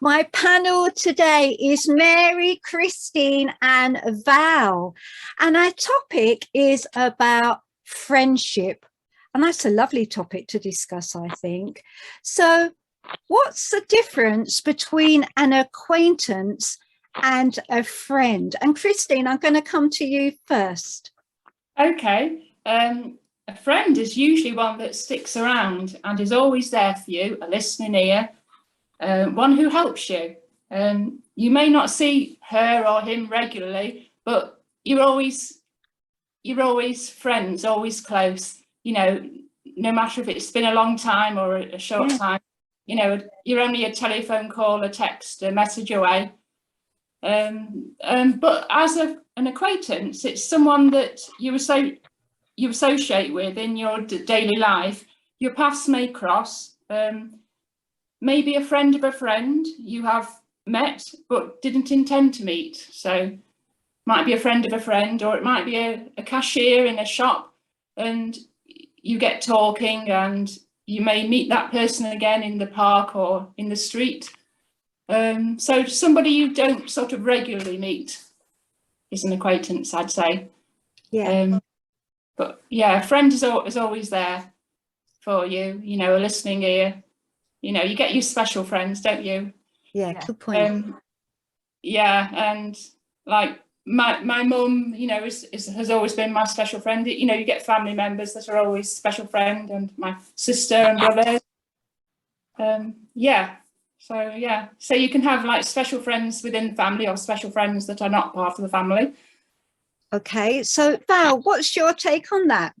My panel today is Mary, Christine and Val. And our topic is about friendship. And that's a lovely topic to discuss, I think. So what's the difference between an acquaintance and a friend? And Christine, I'm going to come to you first. Okay. A friend is usually one that sticks around and is always there for you, a listening ear, one who helps you. You may not see her or him regularly, but you're always friends, always close. You know, no matter if it's been a long time or a short time, you know, you're only a telephone call, a text, a message away. But as an acquaintance, it's someone that you associate with in your daily life. Your paths may cross. Maybe a friend of a friend you have met but didn't intend to meet. So might be a friend of a friend, or it might be a cashier in a shop, and you get talking and you may meet that person again in the park or in the street. So somebody you don't sort of regularly meet is an acquaintance, I'd say. Yeah. But yeah, a friend is always there for you, you know, a listening ear. You know, you get your special friends, don't you? Yeah, good point. Yeah, and like my mum, you know, has always been my special friend. You know, you get family members that are always special friend, and my sister and brothers. Yeah. So you can have like special friends within the family or special friends that are not part of the family. Okay, so Val, what's your take on that?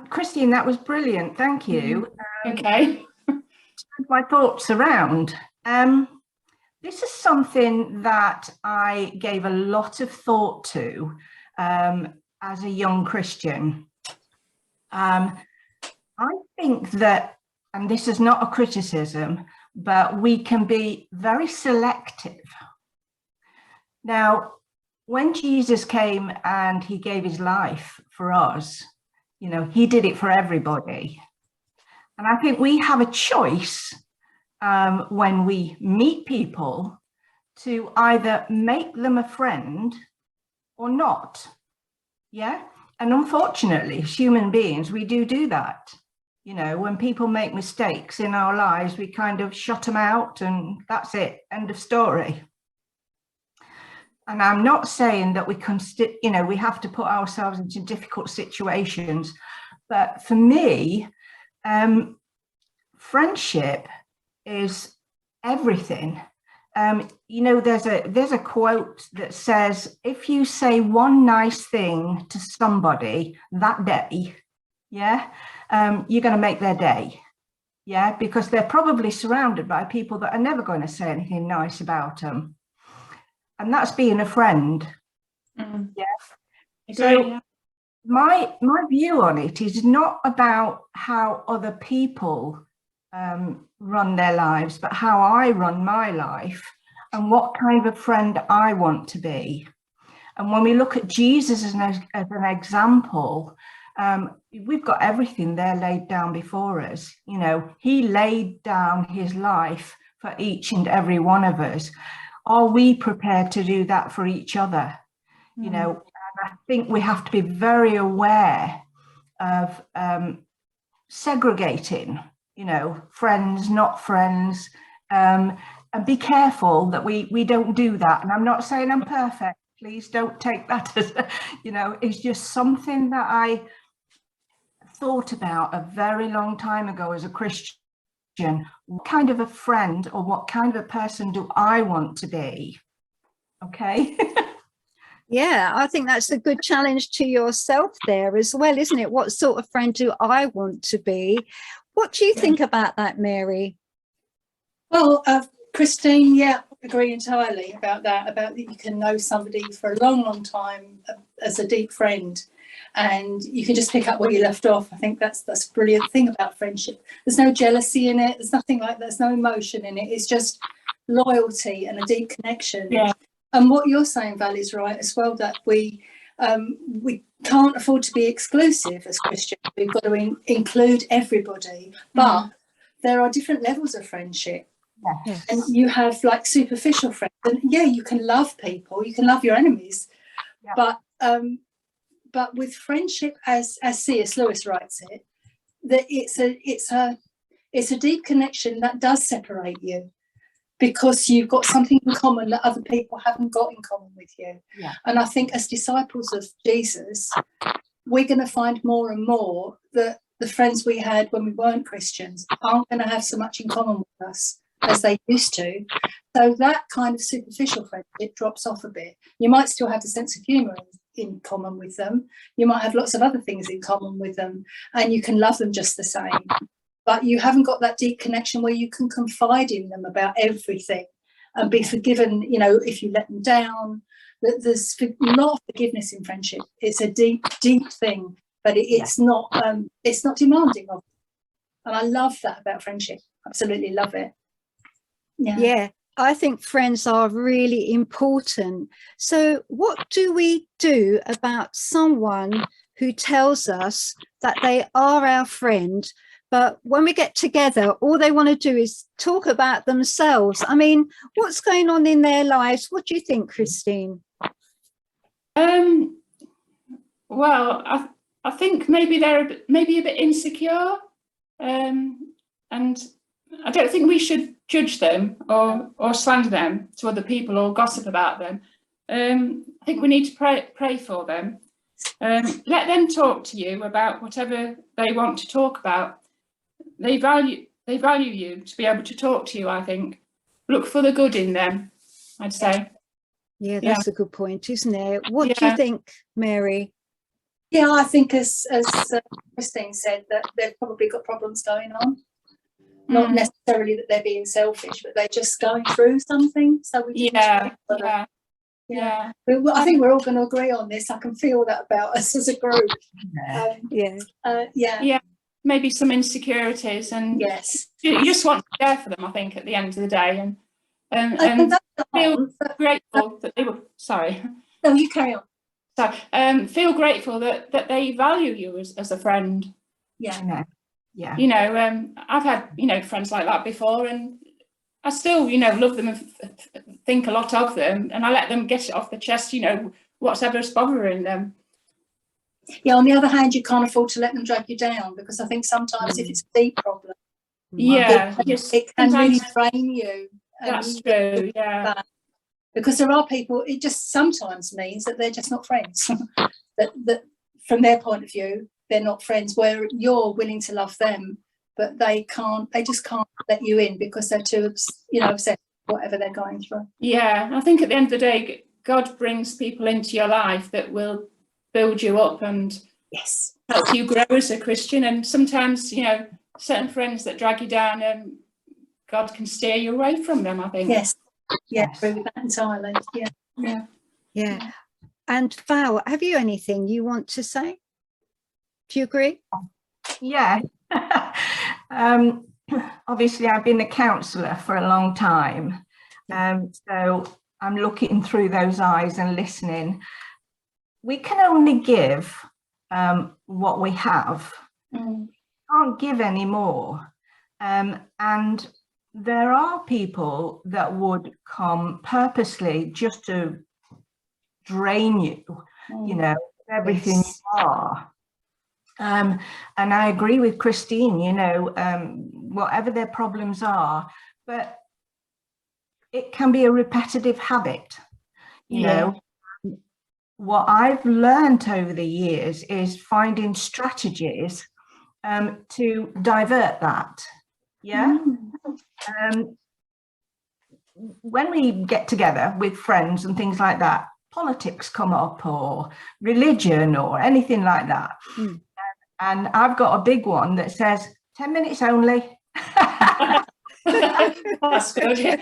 Christine, that was brilliant. Thank you. Okay. My thoughts around. This is something that I gave a lot of thought to as a young Christian. I think that, and this is not a criticism, but we can be very selective. Now, when Jesus came and he gave his life for us, you know, he did it for everybody. And I think we have a choice when we meet people to either make them a friend or not. Yeah. And unfortunately, as human beings, we do that. You know, when people make mistakes in our lives, we kind of shut them out and that's it. End of story. And I'm not saying that we can, you know, we have to put ourselves into difficult situations. But for me, friendship is everything. You know, there's a quote that says, if you say one nice thing to somebody that day, yeah, you're going to make their day. Yeah, because they're probably surrounded by people that are never going to say anything nice about them. And that's being a friend. Yeah. So my view on it is not about how other people run their lives, but how I run my life and what kind of friend I want to be. And when we look at Jesus as an example, we've got everything there laid down before us. You know, he laid down his life for each and every one of us. Are we prepared to do that for each other? You know, and I think we have to be very aware of segregating, you know, friends, not friends, and be careful that we don't do that. And I'm not saying I'm perfect. Please don't take that as, you know, it's just something that I thought about a very long time ago as a Christian. What kind of a friend or what kind of a person do I want to be? Okay. Yeah, I think that's a good challenge to yourself there as well, isn't it? What sort of friend do I want to be? What do you think about that, Mary? Well, Christine, yeah, I agree entirely about that you can know somebody for a long, long time as a deep friend, and you can just pick up where you left off. I think that's a brilliant thing about friendship. There's no jealousy in it. There's nothing like that. There's no emotion in it. It's just loyalty and a deep connection. Yeah. And what you're saying, Val, is right as well, that we can't afford to be exclusive as Christians. We've got to include everybody. But there are different levels of friendship. Yes. And you have like superficial friends, and yeah, you can love people, you can love your enemies, Yeah. but with friendship, as C.S. Lewis writes it, that it's a deep connection that does separate you, because you've got something in common that other people haven't got in common with you. Yeah. And I think as disciples of Jesus, we're going to find more and more that the friends we had when we weren't Christians aren't going to have so much in common with us as they used to. So that kind of superficial friendship drops off a bit. You might still have the sense of humour in common with them. You might have lots of other things in common with them, and you can love them just the same. But you haven't got that deep connection where you can confide in them about everything and be forgiven, you know, if you let them down. There's a lot of forgiveness in friendship. It's a deep, deep thing, but it's not demanding of it. And I love that about friendship. Absolutely love it. Yeah, I think friends are really important. So what do we do about someone who tells us that they are our friend, but when we get together, all they want to do is talk about themselves? I mean, what's going on in their lives? What do you think, Christine? Well, I think maybe they're a bit insecure, and I don't think we should judge them or slander them to other people or gossip about them. I think we need to pray for them. Let them talk to you about whatever they want to talk about. They value you to be able to talk to you, I think. Look for the good in them, I'd say. Yeah, that's a good point, isn't it? What do you think, Mary? Yeah, I think as Christine said, that they've probably got problems going on. Not necessarily that they're being selfish, but they're just going through something. So we I think we're all going to agree on this. I can feel that about us as a group. Maybe some insecurities, and yes, you just want to be there for them, I think, at the end of the day, and feel grateful that they were. Sorry. No, you carry on. So feel grateful that they value you as a friend. Yeah. You know, I've had friends like that before, and I still love them and think a lot of them, and I let them get it off the chest, whatever's bothering them. Yeah, on the other hand, you can't afford to let them drag you down, because I think sometimes if it's a deep problem, it can really drain you. That's true, Because there are people, it just sometimes means that they're just not friends. that from their point of view, they're not friends, where you're willing to love them, but they just can't let you in because they're too upset with whatever they're going through. Yeah, I think at the end of the day, God brings people into your life that will build you up and help you grow as a Christian. And sometimes, certain friends that drag you down, God can steer you away from them, I think. Yes. Yeah, I agree with that entirely. Yeah. And Val, have you anything you want to say? Do you agree? Yeah. Obviously, I've been a counsellor for a long time. So I'm looking through those eyes and listening. We can only give what we have. Can't give any more. And there are people that would come purposely just to drain you, everything you are. And I agree with Christine, whatever their problems are, but it can be a repetitive habit. What I've learned over the years is finding strategies to divert that. When we get together with friends and things like that, politics come up, or religion, or anything like that. And I've got a big one that says 10 minutes only. That's good. So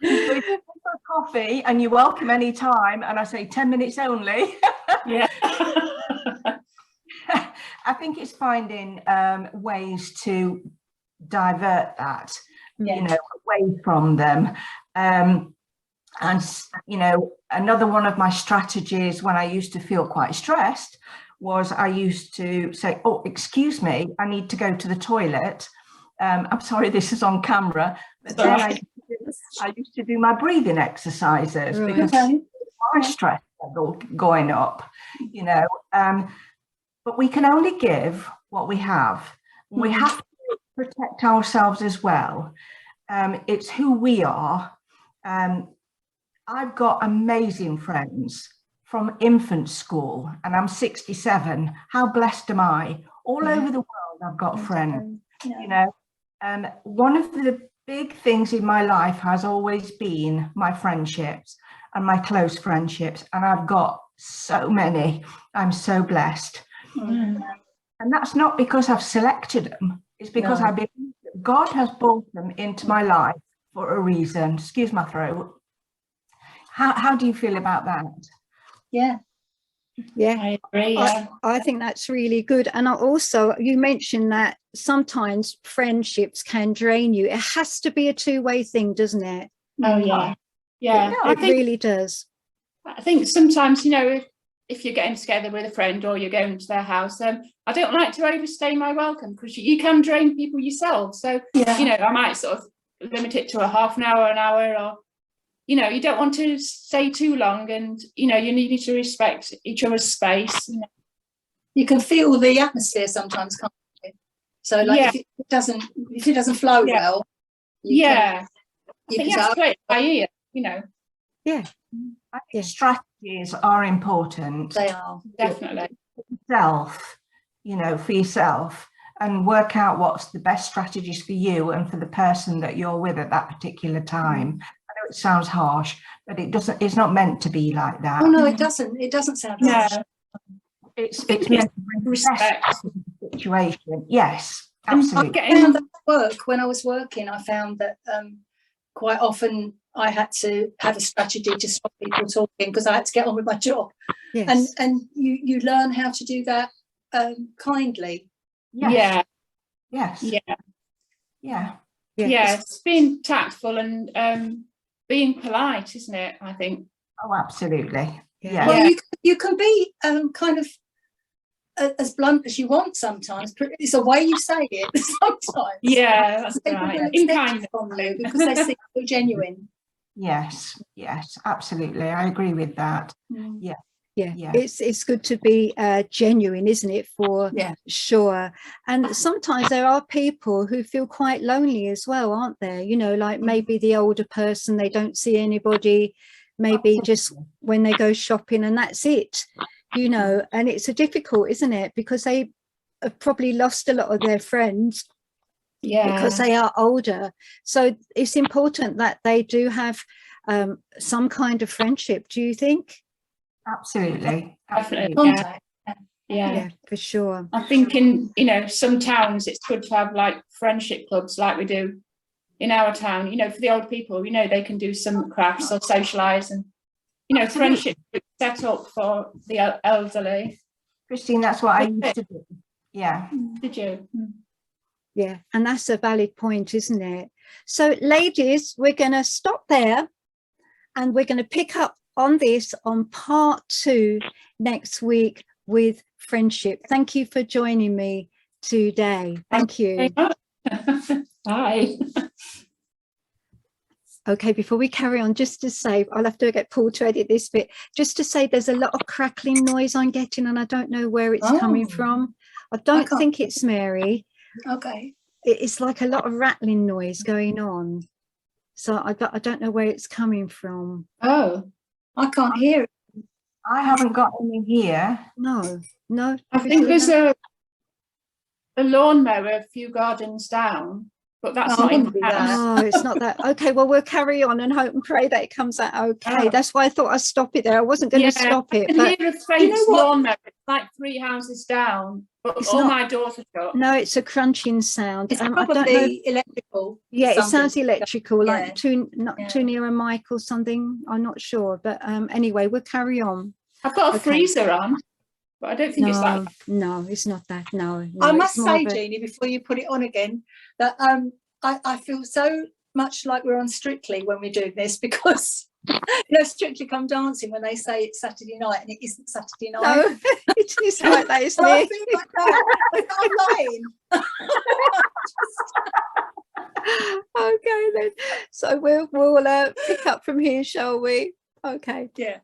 if you for coffee and you're welcome any time, and I say 10 minutes only. I think it's finding ways to divert that, away from them. And another one of my strategies when I used to feel quite stressed was I used to say, oh, excuse me, I need to go to the toilet. I'm sorry this is on camera, but then I used to do my breathing exercises because my stress level going up, you know. But we can only give what we have. We have to protect ourselves as well. It's who we are. I've got amazing friends from infant school, and I'm 67. How blessed am I? All over the world, I've got friends, you know. One of the big things in my life has always been my friendships and my close friendships, and I've got so many. I'm so blessed. And that's not because I've selected them. It's because I believe that God has brought them into my life for a reason. Excuse my throat. How do you feel about that? Yeah, I agree. I think that's really good. And also, you mentioned that sometimes friendships can drain you. It has to be a two-way thing, doesn't it? Oh yeah, yeah. It really does. I think sometimes, you know, if you're getting together with a friend or you're going to their house, I don't like to overstay my welcome, because you can drain people yourself. So, you know, I might sort of limit it to a half an hour, or, you know, you don't want to stay too long, and, you know, you need to respect each other's space. You know. You can feel the atmosphere sometimes, can't you? So, like, if it doesn't flow well, you can have to play it by ear, you know. I think strategies are important. They are, definitely. For yourself, and work out what's the best strategies for you and for the person that you're with at that particular time. I know it sounds harsh, but it's not meant to be like that. Oh no, it doesn't sound harsh. It's meant to bring respect to the situation. Yes, absolutely. I found that at work, when I was working, I found that quite often I had to have a strategy to stop people talking, because I had to get on with my job. Yes. And you learn how to do that kindly. Yes. It's being tactful and being polite, isn't it? I think. Oh, absolutely. Well, you can be kind of as blunt as you want sometimes, but it's the way you say it sometimes. Yeah, that's right. In kindness, because they seem so genuine. Yes, absolutely. I agree with that. Yeah. It's good to be genuine, isn't it? For sure. And sometimes there are people who feel quite lonely as well, aren't there? You know, like maybe the older person, they don't see anybody, maybe just when they go shopping, and that's it, you know. And it's difficult, isn't it? Because they have probably lost a lot of their friends because they are older. So it's important that they do have some kind of friendship, do you think? Absolutely. Yeah, for sure. I think in, you know, some towns it's good to have like friendship clubs like we do in our town, you know, for the old people, you know, they can do some crafts or socialise, and, you know, friendship set up for the elderly. Christine, that's what I used to do. Yeah. Did you? Yeah, and that's a valid point, isn't it? So ladies, we're going to stop there, and we're going to pick up on this on part 2 next week with friendship. Thank you for joining me today. Thank you. Bye. Okay, before we carry on, just to say, I'll have to get Paul to edit this bit, just to say there's a lot of crackling noise I'm getting, and I don't know where it's coming from. I don't think it's Mary. Okay. It's like a lot of rattling noise going on. So I don't know where it's coming from. Oh, I can't hear it. I haven't got any here. No. I think there's a lawnmower a few gardens down, but that's not in the house. Oh, it's not that. Okay, well, we'll carry on and hope and pray that it comes out okay. That's why I thought I'd stop it there. I wasn't going to stop it. I can hear a faint lawnmower. It's like 3 houses down, but it's all not, my doors are shut. No, it's a crunching sound. It's probably electrical. Yeah, it sounds electrical, like too near a mic or something. I'm not sure, but anyway, we'll carry on. I've got a freezer on, but I don't think it's that. No, it's not that. No, I must say, Jeannie, before you put it on again, that I feel so much like we're on Strictly when we're doing this, because you know, Strictly Come Dancing, when they say it's Saturday night and it isn't Saturday night. No, it is like that, isn't it? I feel like that. I'm lying. Okay then. So we'll pick up from here, shall we? Okay. Yeah.